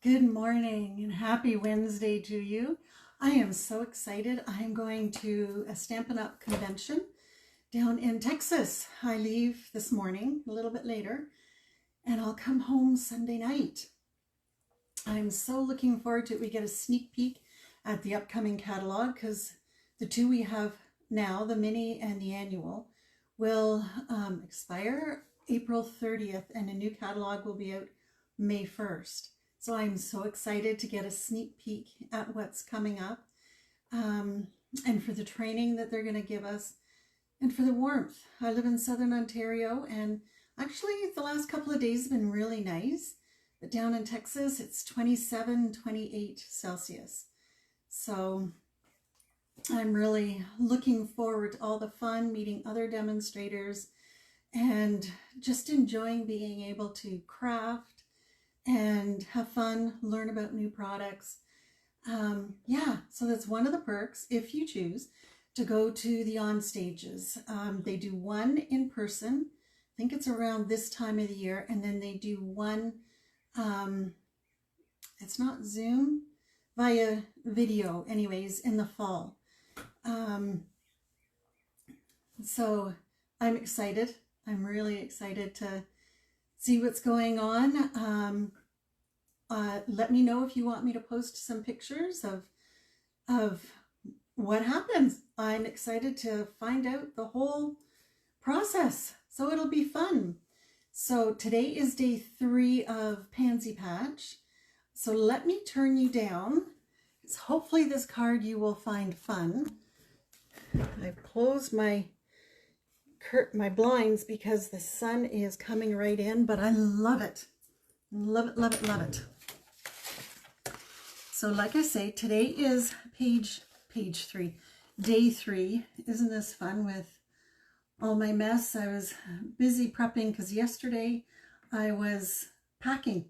Good morning and happy Wednesday to you. I am so excited. I am going to a Stampin' Up convention down in Texas. I leave this morning, a little bit later, and I'll come home Sunday night. I'm so looking forward to it. We get a sneak peek at the upcoming catalog because the two we have now, the mini and the annual, will expire April 30th and a new catalog will be out May 1st. So I'm so excited to get a sneak peek at what's coming up and for the training that they're going to give us and for the warmth. I live in Southern Ontario and actually the last couple of days have been really nice, but down in Texas it's 27, 28 Celsius. So I'm really looking forward to all the fun, meeting other demonstrators and just enjoying being able to craft and have fun, learn about new products. So that's one of the perks if you choose to go to the on stages. They do one in person, I think it's around this time of the year, and then they do one, it's not Zoom, via video anyways, in the fall. So I'm excited. I'm really excited to see what's going on. Let me know if you want me to post some pictures of what happens. I'm excited to find out the whole process, so it'll be fun. So today is day 3 of Pansy Patch. So let me turn you down. Hopefully this card you will find fun. I've closed my blinds because the sun is coming right in, but I love it. Love it, love it, love it. So like I say, today is page 3, day 3. Isn't this fun with all my mess? I was busy prepping because yesterday I was packing,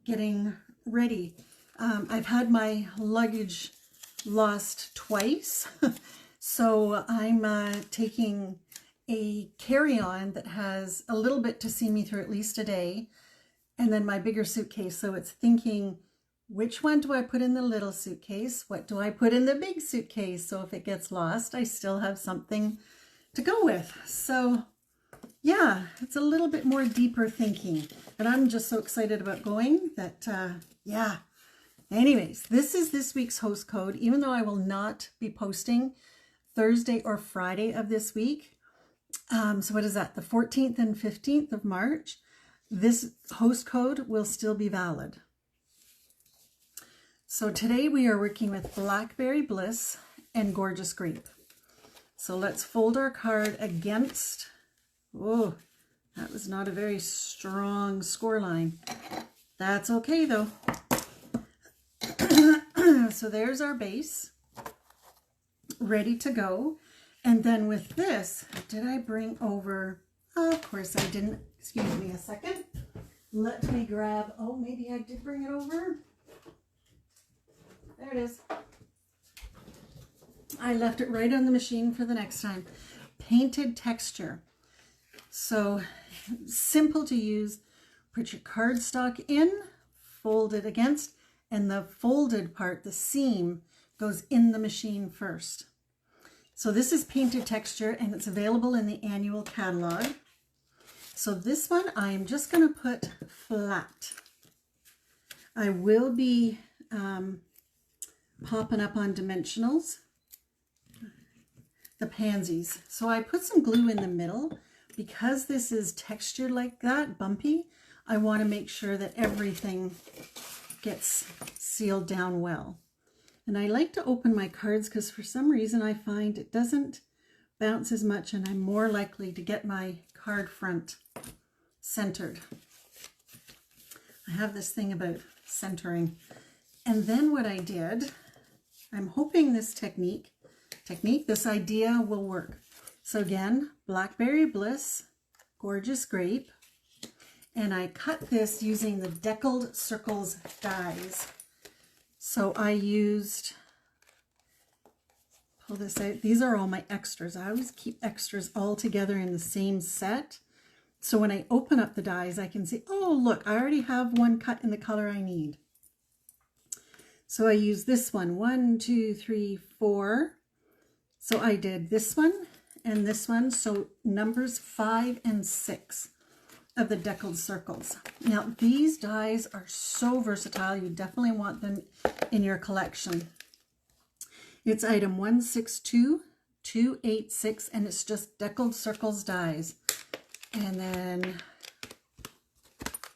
getting ready. I've had my luggage lost twice. So I'm taking a carry-on that has a little bit to see me through at least a day, and then my bigger suitcase. So it's thinking, which one do I put in the little suitcase? What do I put in the big suitcase? So if it gets lost, I still have something to go with. So yeah, it's a little bit more deeper thinking, but I'm just so excited about going that, yeah. Anyways, this is this week's host code, even though I will not be posting Thursday or Friday of this week. So what is that? The 14th and 15th of March. This host code will still be valid. So today we are working with Blackberry Bliss and Gorgeous Grape. So let's fold our card against, oh, that was not a very strong score line. That's okay though. So there's our base, ready to go. And then with this, did I bring over, oh, of course I didn't, excuse me a second. Let me grab, oh, maybe I did bring it over. There it is. I left it right on the machine for the next time. Painted texture. So simple to use. Put your cardstock in, fold it against, and the folded part, the seam, goes in the machine first. So this is painted texture and it's available in the annual catalog. So this one I'm just going to put flat. I will be popping up on dimensionals, the pansies. So I put some glue in the middle because this is textured like that, bumpy. I want to make sure that everything gets sealed down well. And I like to open my cards because for some reason I find it doesn't bounce as much and I'm more likely to get my card front centered. I have this thing about centering. And then what I did, I'm hoping this this idea will work. So again, Blackberry Bliss, Gorgeous Grape, and I cut this using the Deckled Circles dies. So I used, pull this out, these are all my extras. I always keep extras all together in the same set. So when I open up the dies, I can see, oh, look, I already have one cut in the color I need. So I use this one, 1, 2, 3, 4. So I did this one and this one. So numbers 5 and 6 of the deckled circles. Now these dies are so versatile. You definitely want them in your collection. It's item 162286 and it's just deckled circles dies. And then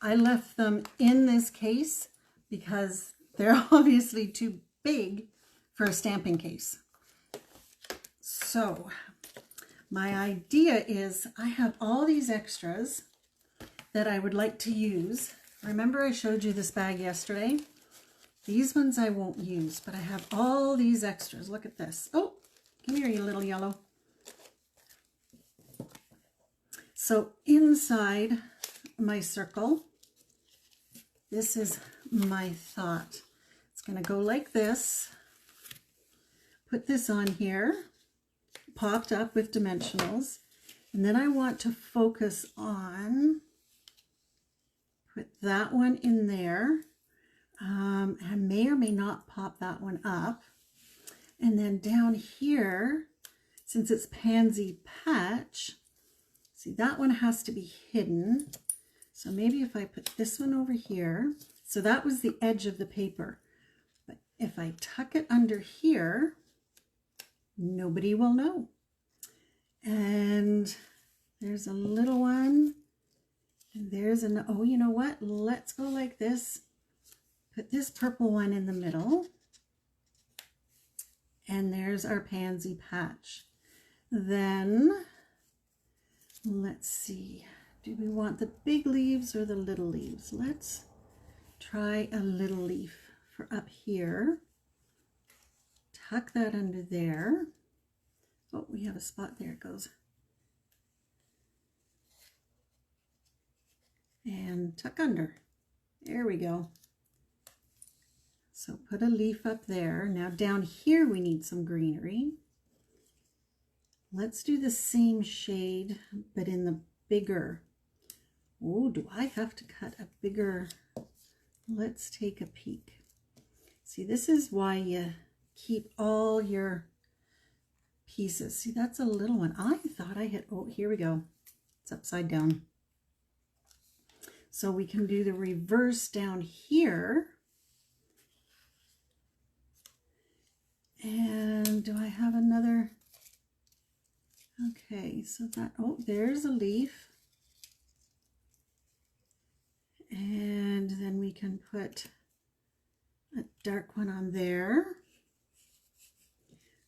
I left them in this case because they're obviously too big for a stamping case. So my idea is I have all these extras that I would like to use. Remember I showed you this bag yesterday? These ones I won't use, but I have all these extras. Look at this. Oh, come here, you little yellow. So inside my circle, this is my thought. It's going to go like this. Put this on here, popped up with dimensionals. And then I want to focus on, put that one in there. I may or may not pop that one up. And then down here, since it's Pansy Patch, see that one has to be hidden. So maybe if I put this one over here, so that was the edge of the paper. But if I tuck it under here, nobody will know. And there's a little one. And there's an, oh, you know what? Let's go like this. Put this purple one in the middle. And there's our Pansy Patch. Then, let's see. Do we want the big leaves or the little leaves? Let's try a little leaf for up here. Tuck that under there. Oh, we have a spot there. It goes. And tuck under. There we go. So put a leaf up there. Now down here we need some greenery. Let's do the same shade, but in the bigger. Oh, do I have to cut a bigger? Let's take a peek. See, this is why you keep all your pieces. See, that's a little one. I thought I had, oh, here we go. It's upside down. So we can do the reverse down here. And do I have another? Okay, so that, oh, there's a leaf. And then we can put a dark one on there.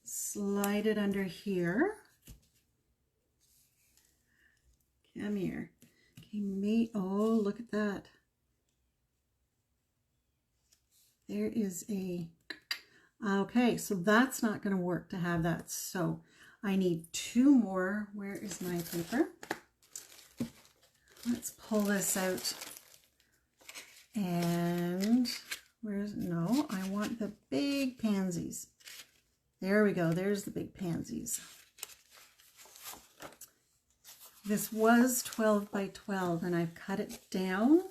Slide it under here. Come here. Okay, oh, look at that. There is a, okay, so that's not going to work to have that. So I need 2 more. Where is my paper? Let's pull this out. And where's, no, I want the big pansies. There we go. There's the big pansies. This was 12 by 12 and I've cut it down.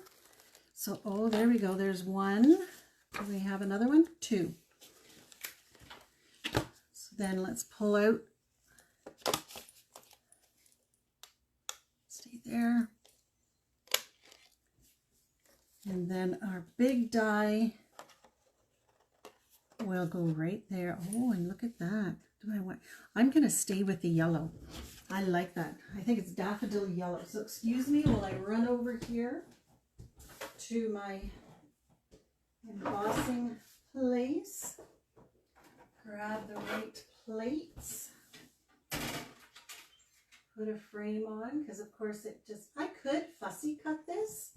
So, oh, there we go. There's 1. Do we have another one? 2. So then let's pull out. Stay there. And then our big die will go right there. Oh, and look at that. Do I want? I'm going to stay with the yellow. I like that. I think it's daffodil yellow. So excuse me while I run over here to my embossing place. Grab the right plates. Put a frame on because of course it just, I could fussy cut this.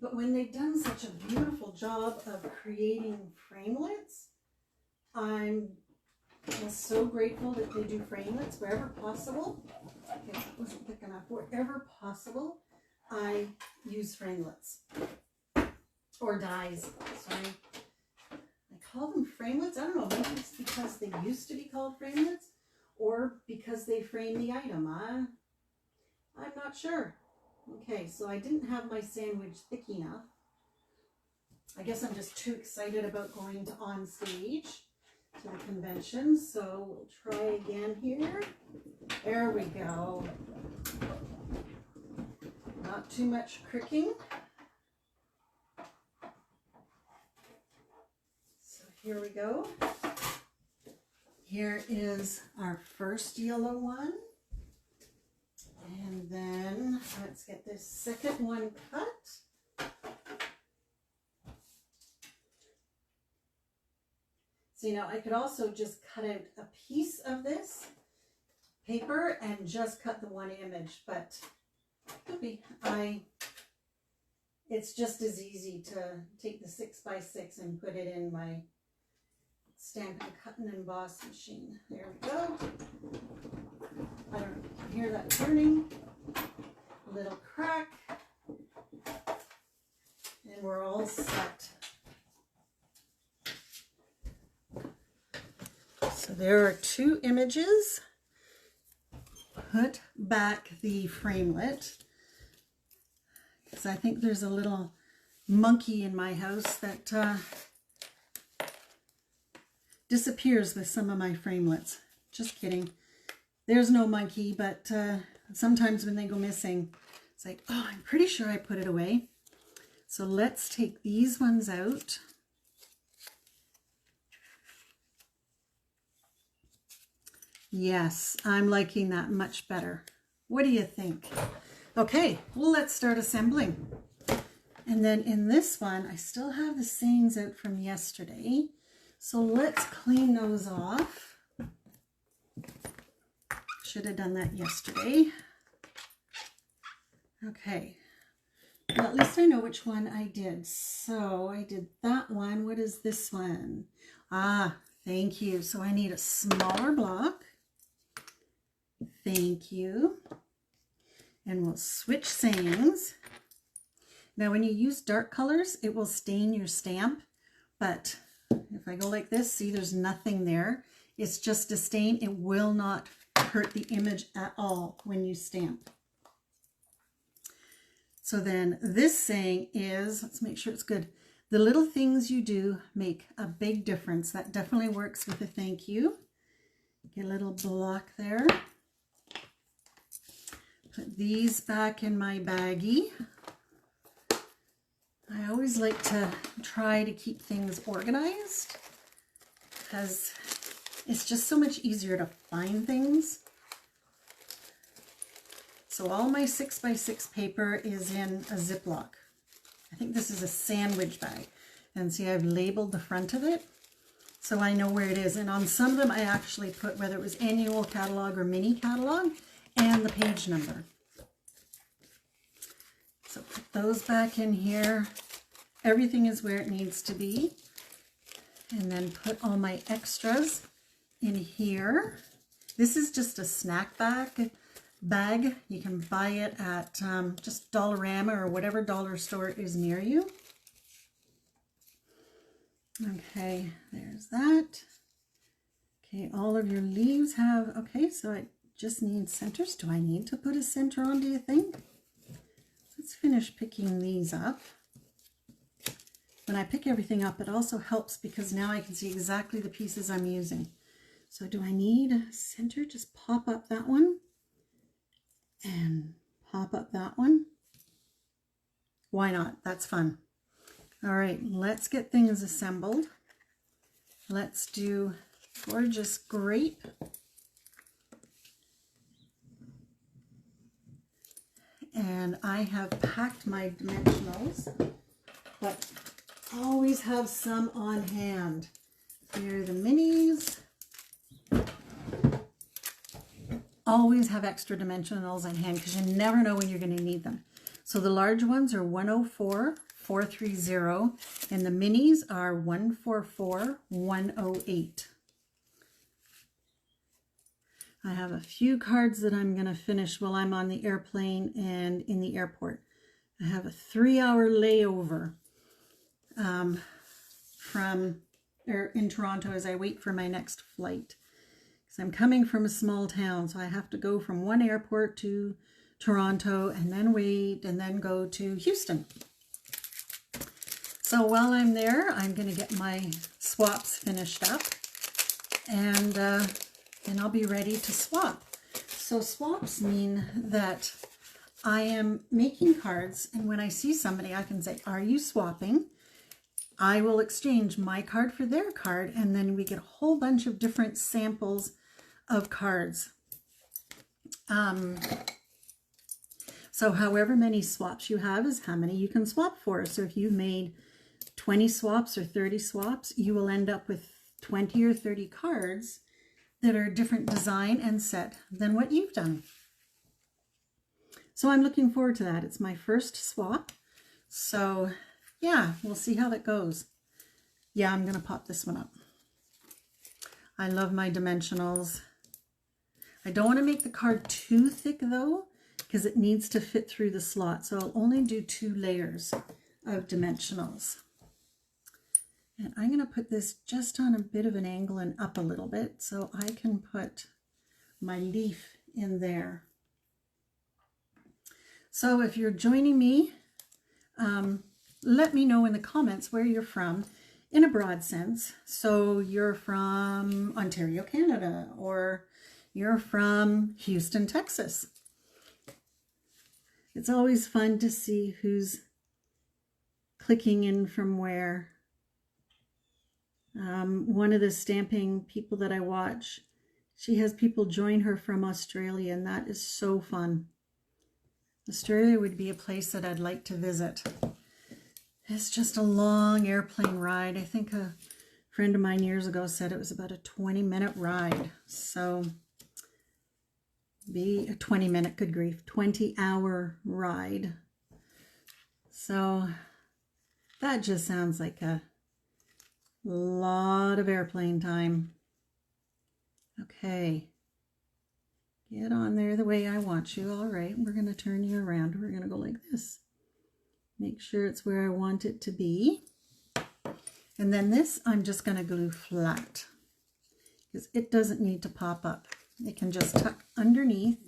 But when they've done such a beautiful job of creating framelets, I'm so grateful that they do framelets wherever possible. Okay, that wasn't thick enough. Wherever possible, I use framelets or dies. Sorry. I call them framelets. I don't know, maybe it's because they used to be called framelets or because they frame the item. I'm not sure. Okay, so I didn't have my sandwich thick enough. I guess I'm just too excited about going to on stage to the convention. So we'll try again here. There we go. Not too much cricking. So here we go. Here is our first yellow one. And then let's get this second one cut. So, you know, I could also just cut out a piece of this paper and just cut the one image, but it's just as easy to take the 6x6 and put it in my Stampin' Cut and Emboss machine. There we go. I don't know if you can hear that turning. A little crack. And we're all set. So there are two images. Put back the framelit, because I think there's a little monkey in my house that disappears with some of my framelits. Just kidding. There's no monkey, but sometimes when they go missing, it's like, oh, I'm pretty sure I put it away. So let's take these ones out. Yes, I'm liking that much better. What do you think? Okay, well, let's start assembling. And then in this one, I still have the sayings out from yesterday. So let's clean those off. Should have done that yesterday. Okay, well, at least I know which one I did. So I did that one. What is this one? Ah, thank you. So I need a smaller block. Thank you. And we'll switch sayings. Now when you use dark colors, it will stain your stamp, but if I go like this, see there's nothing there. It's just a stain. It will not hurt the image at all when you stamp. So then this saying is, let's make sure it's good. The little things you do make a big difference. That definitely works with a thank you. Get a little block there. Put these back in my baggie. I always like to try to keep things organized because it's just so much easier to find things. So all my 6x6 paper is in a Ziploc. I think this is a sandwich bag. And see, I've labeled the front of it so I know where it is. And on some of them, I actually put whether it was annual catalog or mini catalog and the page number. So put those back in here. Everything is where it needs to be. And then put all my extras in here. This is just a snack bag. You can buy it at just Dollarama or whatever dollar store is near you. Okay, there's that. Okay, all of your leaves have, okay, so I just need centers. Do I need to put a center on, do you think? Let's finish picking these up. When I pick everything up, it also helps because now I can see exactly the pieces I'm using. So do I need a center? Just pop up that one and pop up that one. Why not? That's fun. All right, let's get things assembled. Let's do Gorgeous Grape. And I have packed my dimensionals, but always have some on hand. Here are the minis. Always have extra dimensionals on hand because you never know when you're going to need them. So the large ones are 104, 430, and the minis are 144, 108. I have a few cards that I'm going to finish while I'm on the airplane and in the airport. I have a 3-hour layover in Toronto as I wait for my next flight. Because I'm coming from a small town, so I have to go from one airport to Toronto and then wait and then go to Houston. So while I'm there, I'm going to get my swaps finished up, and then I'll be ready to swap. So swaps mean that I am making cards, and when I see somebody, I can say, are you swapping? I will exchange my card for their card, and then we get a whole bunch of different samples of cards. So however many swaps you have is how many you can swap for. So if you made 20 swaps or 30 swaps, you will end up with 20 or 30 cards that are a different design and set than what you've done. So I'm looking forward to that. It's my first swap. So yeah, we'll see how that goes. Yeah, I'm going to pop this one up. I love my dimensionals. I don't want to make the card too thick though, because it needs to fit through the slot. So I'll only do 2 layers of dimensionals. And I'm going to put this just on a bit of an angle and up a little bit so I can put my leaf in there. So if you're joining me, let me know in the comments where you're from in a broad sense. So you're from Ontario, Canada, or you're from Houston, Texas. It's always fun to see who's clicking in from where. One of the stamping people that I watch, she has people join her from Australia, and that is so fun. Australia would be a place that I'd like to visit. It's just a long airplane ride. I think a friend of mine years ago said it was about a 20-minute ride. So be a 20-minute, good grief, 20-hour ride. So that just sounds like a lot of airplane time. Okay. Get on there the way I want you. All right, we're going to turn you around. We're going to go like this. Make sure it's where I want it to be. And then this, I'm just going to glue flat because it doesn't need to pop up. It can just tuck underneath.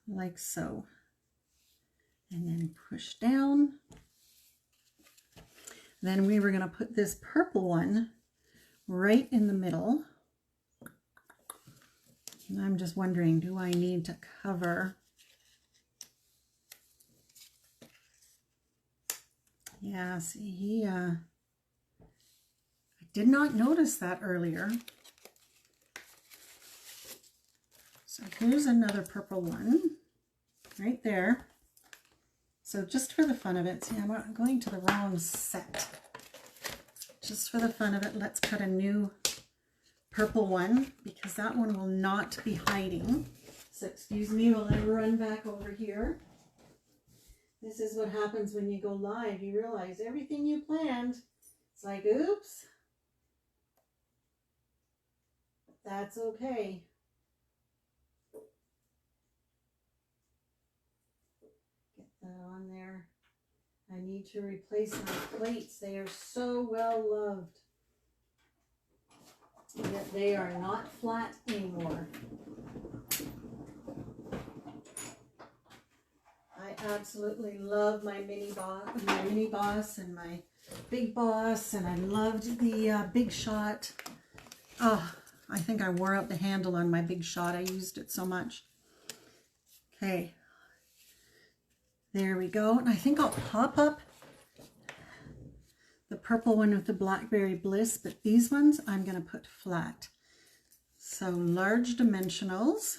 Like so. And then push down. Then we were going to put this purple one right in the middle. And I'm just wondering, do I need to cover? Yeah, see, I did not notice that earlier. So here's another purple one right there. So just for the fun of it, see, I'm going to the wrong set. Just for the fun of it, let's cut a new purple one because that one will not be hiding. So excuse me while I run back over here. This is what happens when you go live. You realize everything you planned. It's like, oops. That's okay. Get that on there. I need to replace my plates. They are so well loved. Yet they are not flat anymore. I absolutely love my mini boss and my big boss, and I loved the Big Shot. Oh, I think I wore out the handle on my Big Shot. I used it so much. Okay, there we go. And I think I'll pop up the purple one with the Blackberry Bliss, but these ones I'm going to put flat. So large dimensionals.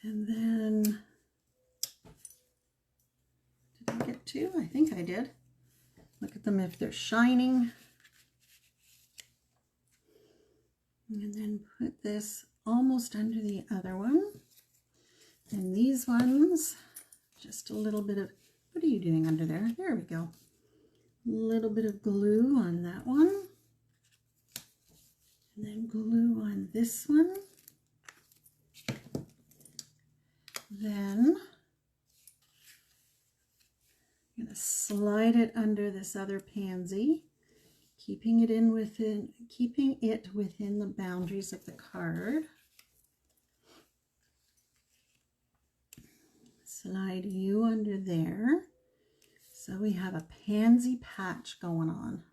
And then, did I get 2? I think I did. Look at them if they're shining. And then put this almost under the other one. And these ones, just a little bit of, what are you doing under there? There we go. A little bit of glue on that one. And then glue on this one. Then I'm going to slide it under this other pansy. keeping it within the boundaries of the card. Slide you under there. So we have a pansy patch going on.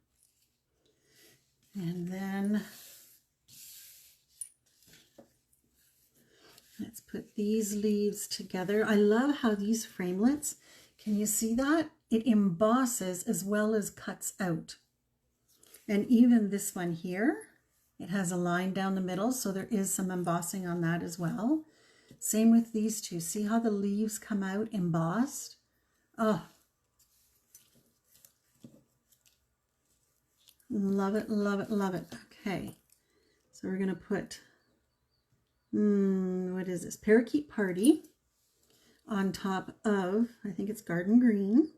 And then let's put these leaves together. I love how these framelits, can you see that? It embosses as well as cuts out. And even this one here, it has a line down the middle, so there is some embossing on that as well. Same with these two. See how the leaves come out embossed? Oh, love it, love it, love it. Okay, so we're going to put, what is this? Parakeet Party on top of, I think it's Garden Green.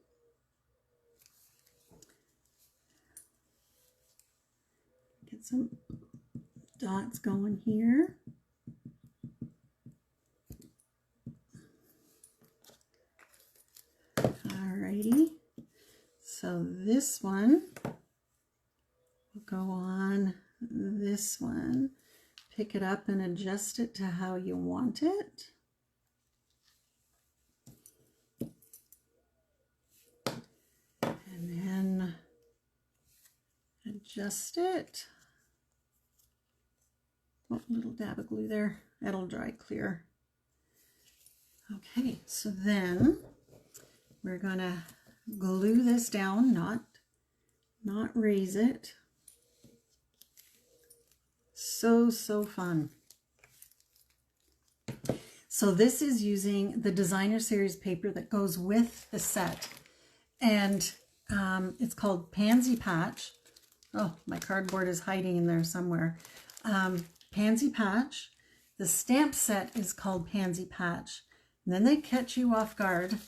Get some dots going here. Alrighty, so this one will go on this one. Pick it up and adjust it to how you want it. And then adjust it. Oh, little dab of glue there. That'll dry clear. Okay, so then we're gonna glue this down, not raise it. So fun. So this is using the designer series paper that goes with the set, and it's called Pansy Patch. Oh, my cardboard is hiding in there somewhere. Pansy Patch. The stamp set is called Pansy Patch. And then they catch you off guard,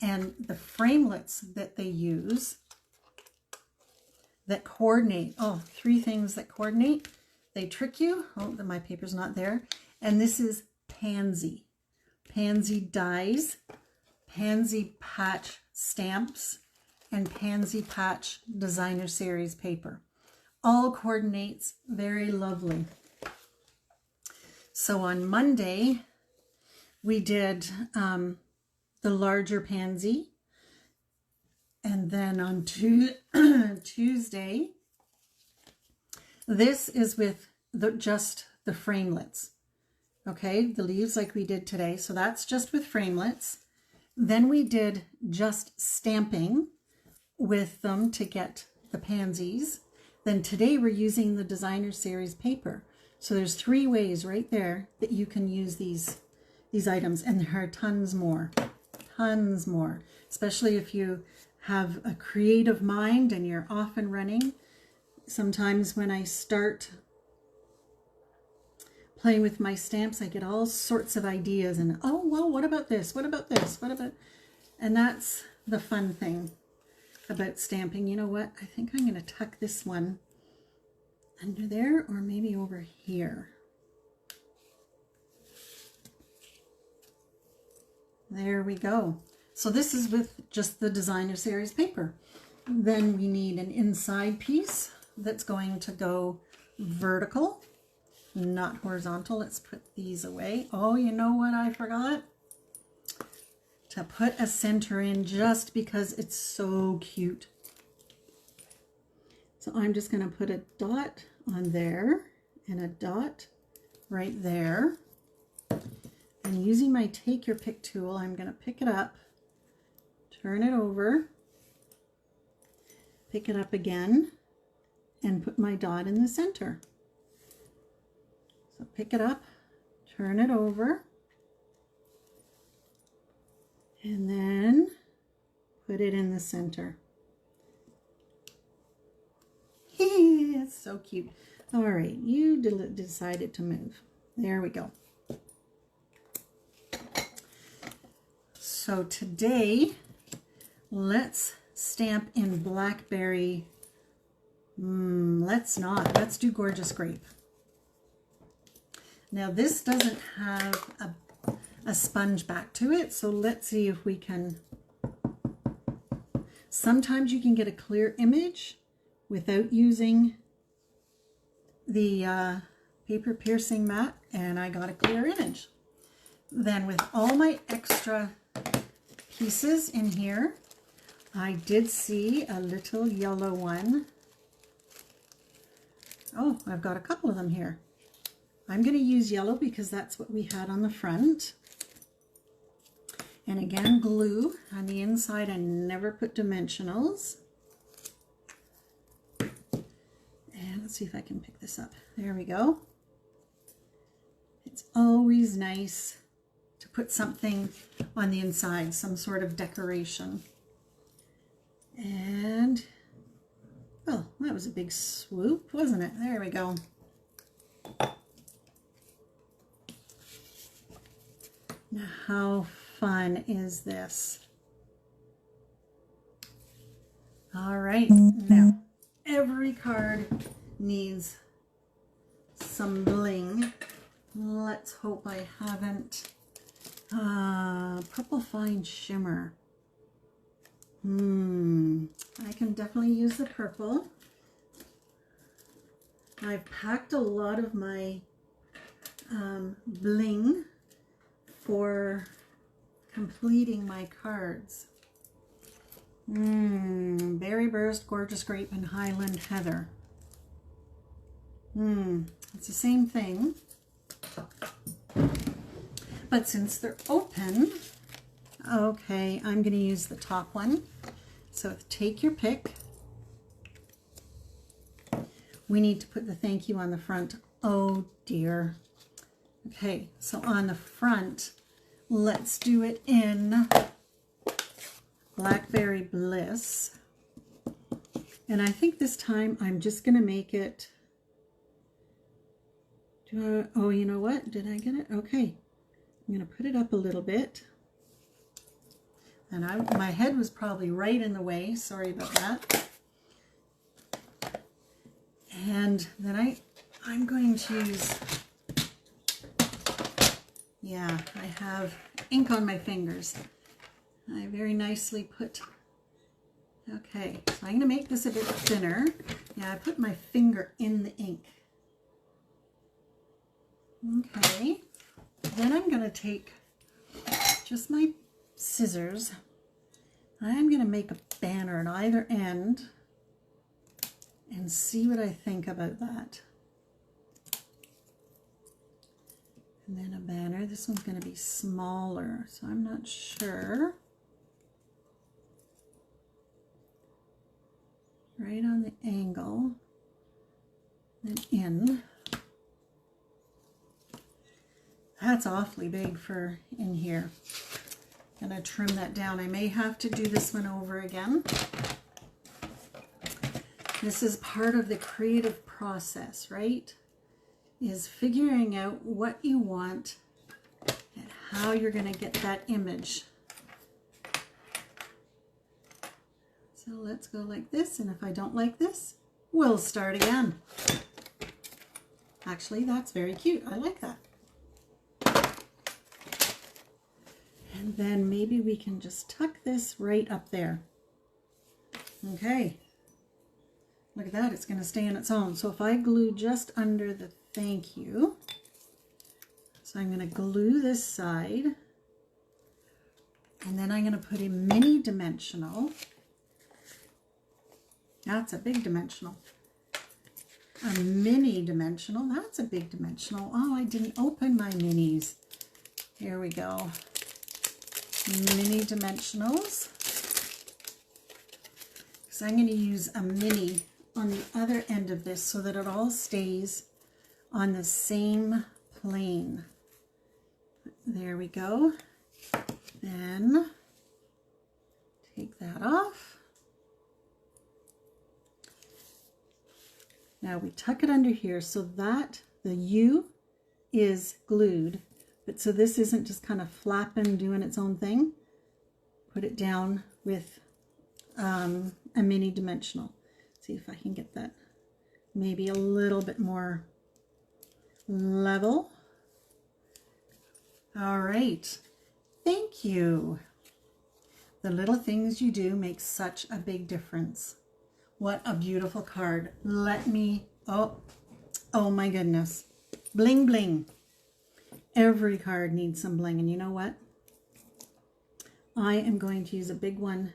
and the framelits that they use that coordinate, oh, 3 things that coordinate. They trick you. Oh, my paper's not there. And this is Pansy. Pansy dies, Pansy Patch stamps, and Pansy Patch designer series paper. All coordinates very lovely. So on Monday, we did the larger pansy. And then on Tuesday, this is with just the framelits. Okay, the leaves like we did today. So that's just with framelits. Then we did just stamping with them to get the pansies. Then today we're using the designer series paper. So there's 3 ways right there that you can use these items, and there are tons more, especially if you have a creative mind and you're off and running. Sometimes when I start playing with my stamps, I get all sorts of ideas, and oh, well, what about this? What about this? What about, and that's the fun thing about stamping. You know what? I think I'm going to tuck this one under there, or maybe over here. There we go. So this is with just the designer series paper. Then we need an inside piece that's going to go vertical, not horizontal. Let's put these away. Oh, you know what I forgot? To put a center in, just because it's so cute. So I'm just going to put a dot on there and a dot right there. And using my take your pick tool, I'm going to pick it up, turn it over, pick it up again, and put my dot in the center. So pick it up, turn it over, and then put it in the center. It's so cute. All right, you decided to move. There we go. So today, let's stamp in Blackberry. Let's not. Let's do Gorgeous Grape. Now this doesn't have a sponge back to it, so let's see if we can. Sometimes you can get a clear image without using the paper piercing mat, and I got a clear image. Then with all my extra pieces in here, I did see a little yellow one. Oh, I've got a couple of them here. I'm going to use yellow because that's what we had on the front. And again, glue on the inside. I never put dimensionals. And let's see if I can pick this up. There we go. It's always nice to put something on the inside, some sort of decoration. And, oh, that was a big swoop, wasn't it? There we go. Now, how fun is this? All right, now every card needs some bling. Let's hope I haven't. Purple Fine Shimmer. I can definitely use the purple. I've packed a lot of my bling for completing my cards. Berry Burst, Gorgeous Grape, and Highland Heather. It's the same thing. But since they're open, okay, I'm going to use the top one. So take your pick. We need to put the thank you on the front. Oh dear. Okay, so on the front, let's do it in Blackberry Bliss. And I think this time I'm just going to make it. Oh, you know what? Did I get it? Okay. I'm going to put it up a little bit. And my head was probably right in the way. Sorry about that. And then I'm going to use, yeah, I have ink on my fingers. I very nicely put, okay, so I'm going to make this a bit thinner. Yeah, I put my finger in the ink. Okay, then I'm going to take just my scissors. I'm going to make a banner at either end and see what I think about that. And then a banner. This one's going to be smaller, so I'm not sure. Right on the angle, then in. That's awfully big for in here. I'm going to trim that down. I may have to do this one over again. This is part of the creative process, right? Is figuring out what you want and how you're going to get that image. So let's go like this, and if I don't like this, we'll start again. Actually, that's very cute. I like that. And then maybe we can just tuck this right up there. Okay. Look at that, it's going to stay on its own. So if I glue just under the thank you, so I'm going to glue this side, and then I'm going to put a mini dimensional. That's a big dimensional. A mini dimensional, that's a big dimensional. Oh, I didn't open my minis. Here we go. Mini dimensionals. So I'm going to use a mini on the other end of this so that it all stays on the same plane. There we go. Then take that off. Now we tuck it under here so that the U is glued, but so this isn't just kind of flapping, doing its own thing. Put it down with a mini dimensional. See if I can get that maybe a little bit more level. All right, thank you. The little things you do make such a big difference. What a beautiful card. Let me, oh my goodness. Bling, bling. Every card needs some bling. And you know what? I am going to use a big one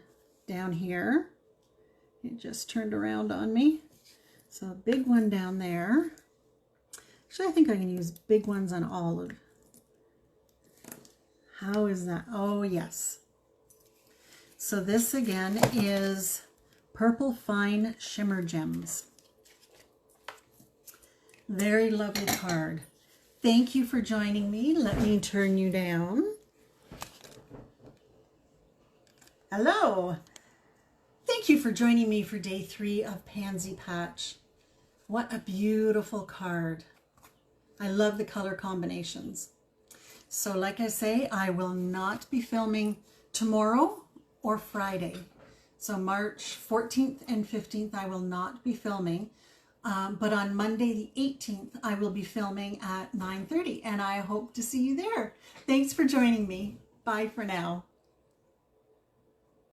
down here. It just turned around on me. So a big one down there. Actually, I think I can use big ones on all of. How is that? Oh, yes. So this again is Purple Fine Shimmer Gems. Very lovely card. Thank you for joining me. Let me turn you down. Hello. Thank you for joining me for day 3 of Pansy Patch. What a beautiful card. I love the color combinations. So like I say, I will not be filming tomorrow or Friday. So March 14th and 15th, I will not be filming. But on Monday the 18th, I will be filming at 9:30, and I hope to see you there. Thanks for joining me. Bye for now.